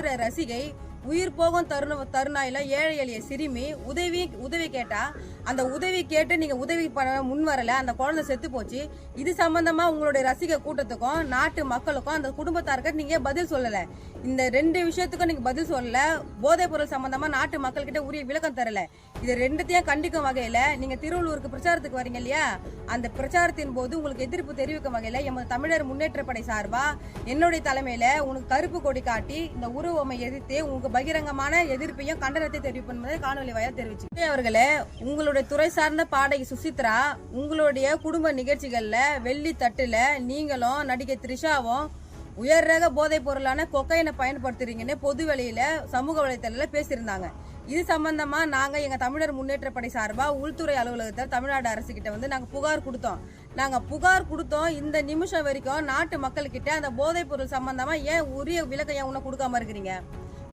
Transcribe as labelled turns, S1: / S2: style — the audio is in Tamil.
S1: தீவிர ரசிகை உயிர் போகும் தருணாயில ஏழை எளிய சிறுமி உதவி கேட்டா அந்த உதவி கேட்டு நீங்க உதவி பண்ண முன் வரல, அந்த குழந்தை செத்து போச்சு. இது சம்பந்தமா உங்களுடைய ரசிக கூட்டத்துக்கும் நாட்டு மக்களுக்கும் அந்த குடும்பத்தாருக்கு நீங்க பதில் சொல்லல. இந்த 2 விஷயத்துக்கும் நீங்க பதில் சொல்லல. போதைப் பொருள் சம்பந்தமா நாட்டு மக்கள் கிட்ட உரிய விளக்கம் தரல. இது 2த்தையும் கண்டிக்கும் வகையில நீங்க திருவள்ளூருக்கு பிரச்சாரத்துக்கு வரீங்க இல்லையா, அந்த பிரச்சாரத்தின் போது உங்களுக்கு எதிர்ப்பு தெரிவிக்கும் வகையில எமது தமிழர் முன்னேற்ற படை சார்பா என்னுடைய தலைமையில உனக்கு கருப்பு கொடி காட்டி இந்த உருவமை எதிர்த்து உங்களுக்கு பகிரங்கமான எதிர்ப்பையும் கண்டனத்தை தெரிவிப்பது காணொலி வாயிலாக தெரிவிச்சு. அவர்களே, உங்களுடைய துறை சார்ந்த பாடகி சுசித்ரா உங்களுடைய குடும்ப நிகழ்ச்சிகள்ல வெள்ளி தட்டுல நீங்களும் நடிகை த்ரிஷாவும் உயர் ரக போதைப் பொருளான கொக்கைனை பயன்படுத்துறீங்கன்னு பொது வெளியில சமூக வலைதளத்துல பேசியிருந்தாங்க. இது சம்பந்தமா நாங்க எங்க தமிழர் முன்னேற்ற படை சார்பா உள்துறை அலுவலகத்தில் தமிழ்நாடு அரசு கிட்ட நாங்க புகார் கொடுத்தோம். இந்த நிமிஷம் வரைக்கும் நாட்டு மக்கள் கிட்ட அந்த போதைப் பொருள் சம்பந்தமா ஏன் உரிய விலக்கை ஏன் கொடுக்காம இருக்கிறீங்க?